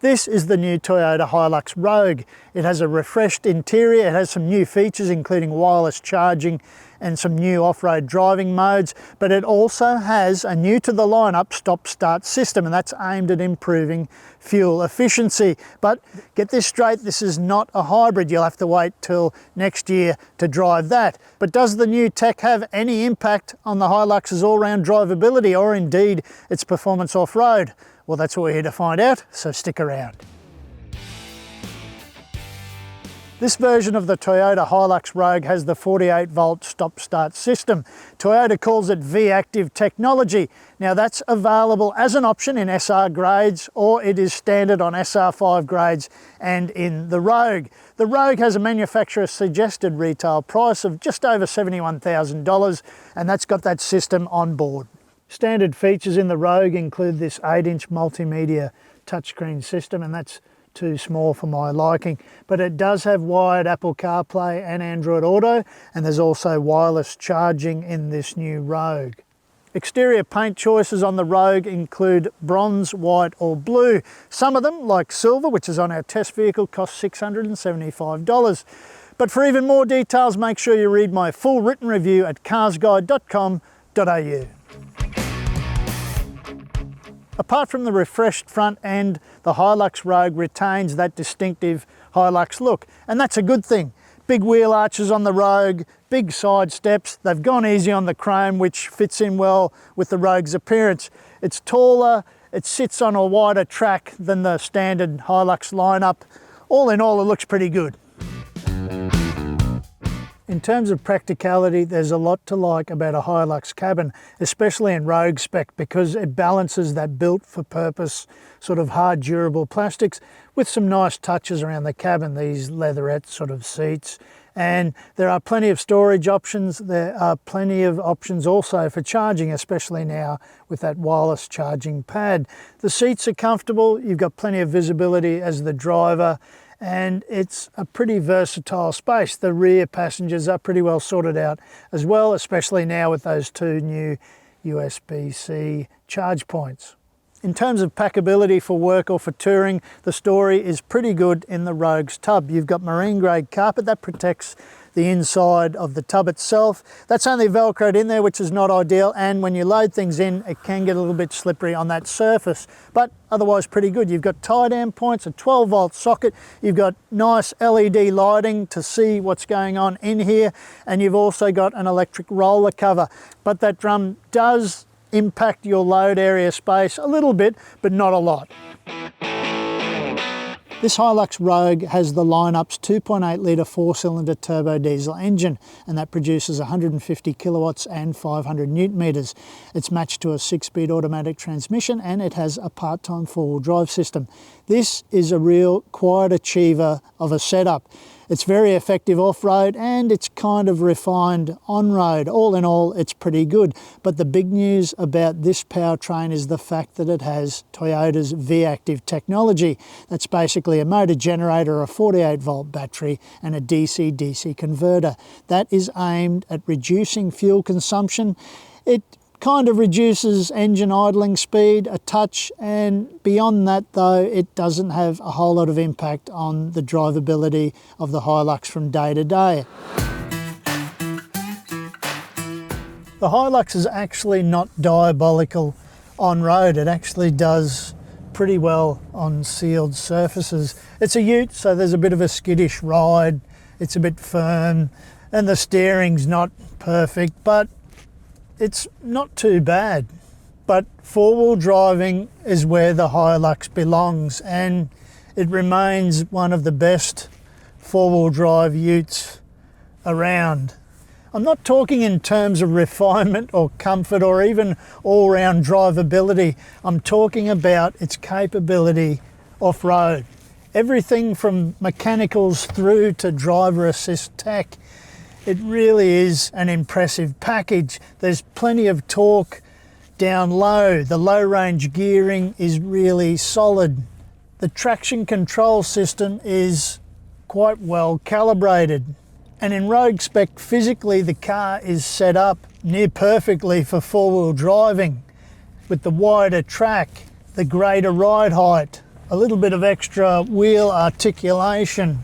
This is the new Toyota HiLux Rogue. It has a refreshed interior, it has some new features including wireless charging and some new off-road driving modes, but it also has a new to the lineup stop-start system, and that's aimed at improving fuel efficiency. But get this straight, this is not a hybrid. You'll have to wait till next year to drive that. But does the new tech have any impact on the HiLux's all-round drivability or indeed its performance off-road? Well, that's what we're here to find out, so stick around. This version of the Toyota HiLux Rogue has the 48-volt stop-start system. Toyota calls it V-Active technology. Now that's available as an option in SR grades, or it is standard on SR5 grades and in the Rogue. The Rogue has a manufacturer's suggested retail price of just over $71,000, and that's got that system on board. Standard features in the Rogue include this 8-inch multimedia touchscreen system, and that's too small for my liking, but it does have wired Apple CarPlay and Android Auto, and there's also wireless charging in this new Rogue. Exterior paint choices on the Rogue include bronze, white or blue. Some of them, like silver, which is on our test vehicle, cost $675. But for even more details, make sure you read my full written review at carsguide.com.au. Apart from the refreshed front end, the HiLux Rogue retains that distinctive HiLux look, and that's a good thing. Big wheel arches on the Rogue, big side steps. They've gone easy on the chrome, which fits in well with the Rogue's appearance. It's taller, it sits on a wider track than the standard HiLux lineup. All in all, it looks pretty good. In terms of practicality, there's a lot to like about a HiLux cabin, especially in Rogue spec, because it balances that built-for-purpose sort of hard, durable plastics with some nice touches around the cabin, these leatherette sort of seats. And there are plenty of storage options. There are plenty of options also for charging, especially now with that wireless charging pad. The seats are comfortable, you've got plenty of visibility as the driver, and it's a pretty versatile space. The rear passengers are pretty well sorted out as well, especially now with those two new USB-C charge points. In terms of packability for work or for touring, the story is pretty good in the Rogue's tub. You've got marine grade carpet that protects the inside of the tub itself. That's only Velcroed in there, which is not ideal, and when you load things in, it can get a little bit slippery on that surface, but otherwise pretty good. You've got tie-down points, a 12-volt socket, you've got nice LED lighting to see what's going on in here, and you've also got an electric roller cover. But that drum does impact your load area space a little bit, but not a lot. This HiLux Rogue has the lineup's 2.8 litre 4-cylinder turbo diesel engine, and that produces 150 kilowatts and 500 newton meters. It's matched to a 6-speed automatic transmission, and it has a part-time 4-wheel drive system. This is a real quiet achiever of a setup. It's very effective off-road, and it's kind of refined on-road. All in all, it's pretty good. But the big news about this powertrain is the fact that it has Toyota's V-Active technology. That's basically a motor generator, a 48-volt battery, and a DC-DC converter. That is aimed at reducing fuel consumption. It kind of reduces engine idling speed a touch, and beyond that though, it doesn't have a whole lot of impact on the drivability of the HiLux from day to day. The HiLux is actually not diabolical on road. It actually does pretty well on sealed surfaces. It's a ute, so there's a bit of a skittish ride. It's a bit firm, and the steering's not perfect, but it's not too bad. But four-wheel driving is where the HiLux belongs, and it remains one of the best four-wheel drive utes around. I'm not talking in terms of refinement or comfort or even all-round drivability. I'm talking about its capability off-road. Everything from mechanicals through to driver assist tech. It really is an impressive package. There's plenty of torque down low. The low range gearing is really solid. The traction control system is quite well calibrated. And in Rogue spec, physically the car is set up near perfectly for four-wheel driving, with the wider track, the greater ride height, a little bit of extra wheel articulation.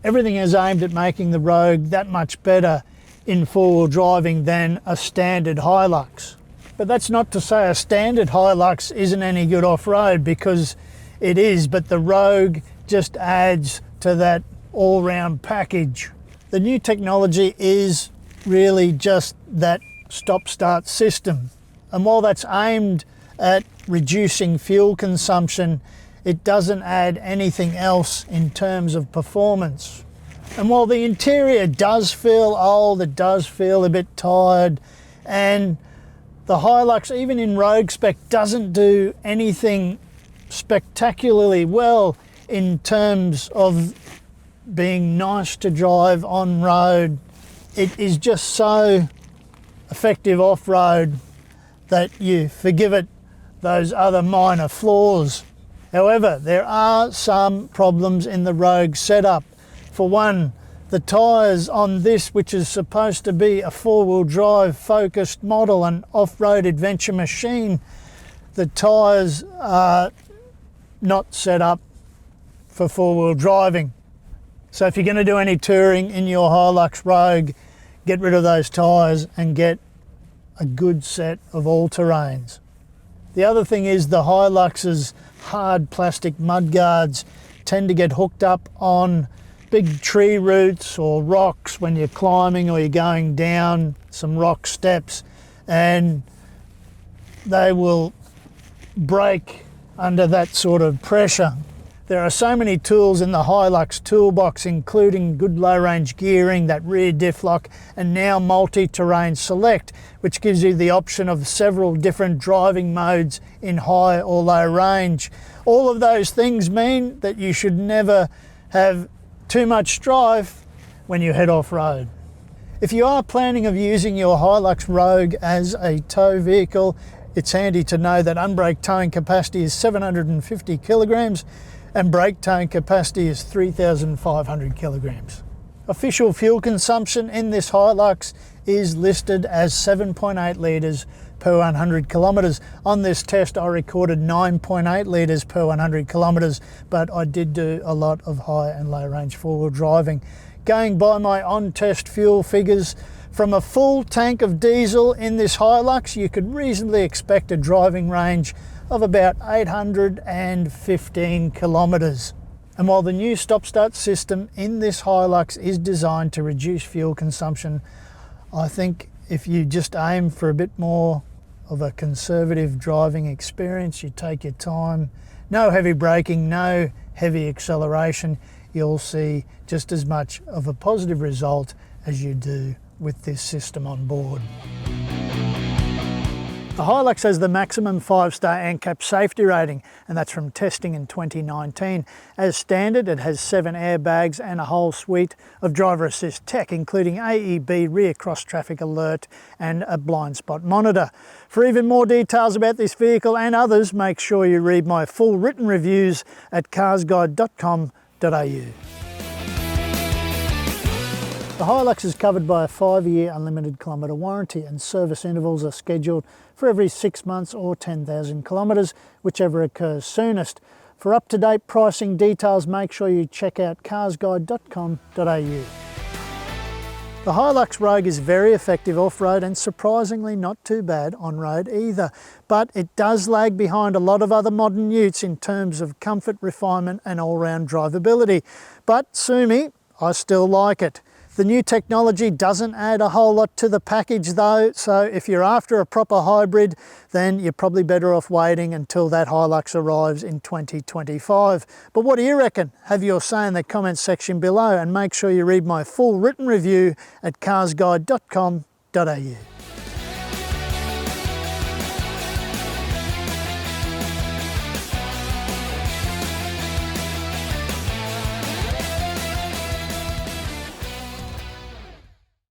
Everything is aimed at making the Rogue that much better in four-wheel driving than a standard HiLux. But that's not to say a standard HiLux isn't any good off-road, because it is, but the Rogue just adds to that all-round package. The new technology is really just that stop-start system. And while that's aimed at reducing fuel consumption, it doesn't add anything else in terms of performance. And while the interior does feel old, it does feel a bit tired, and the HiLux, even in road spec, doesn't do anything spectacularly well in terms of being nice to drive on road. It is just so effective off-road that you forgive it those other minor flaws. However, there are some problems in the Rogue setup. For one, the tyres on this, which is supposed to be a four-wheel drive focused model, an off-road adventure machine, the tyres are not set up for four-wheel driving. So if you're going to do any touring in your HiLux Rogue, get rid of those tyres and get a good set of all-terrains. The other thing is the HiLux's hard plastic mudguards tend to get hooked up on big tree roots or rocks when you're climbing or you're going down some rock steps, and they will break under that sort of pressure. There are so many tools in the HiLux toolbox, including good low-range gearing, that rear diff lock, and now multi-terrain select, which gives you the option of several different driving modes in high or low range. All of those things mean that you should never have too much strife when you head off-road. If you are planning of using your HiLux Rogue as a tow vehicle, it's handy to know that unbraked towing capacity is 750 kilograms and brake towing capacity is 3,500 kilograms. Official fuel consumption in this HiLux is listed as 7.8 litres per 100 kilometres. On this test I recorded 9.8 litres per 100 kilometres, but I did do a lot of high and low range four-wheel driving. Going by my on-test fuel figures, from a full tank of diesel in this HiLux, you could reasonably expect a driving range of about 815 kilometres. And while the new stop-start system in this HiLux is designed to reduce fuel consumption, I think if you just aim for a bit more of a conservative driving experience, you take your time, no heavy braking, no heavy acceleration, you'll see just as much of a positive result as you do with this system on board. The HiLux has the maximum 5-star ANCAP safety rating, and that's from testing in 2019. As standard, it has 7 airbags and a whole suite of driver assist tech, including AEB rear cross traffic alert and a blind spot monitor. For even more details about this vehicle and others, make sure you read my full written reviews at carsguide.com.au. The HiLux is covered by a 5-year unlimited kilometre warranty, and service intervals are scheduled for every 6 months or 10,000 kilometres, whichever occurs soonest. For up-to-date pricing details, make sure you check out carsguide.com.au. The HiLux Rogue is very effective off-road and surprisingly not too bad on-road either, but it does lag behind a lot of other modern utes in terms of comfort, refinement and all-round drivability. But sue me, I still like it. The new technology doesn't add a whole lot to the package though, so if you're after a proper hybrid, then you're probably better off waiting until that HiLux arrives in 2025. But what do you reckon? Have your say in the comments section below, and make sure you read my full written review at carsguide.com.au.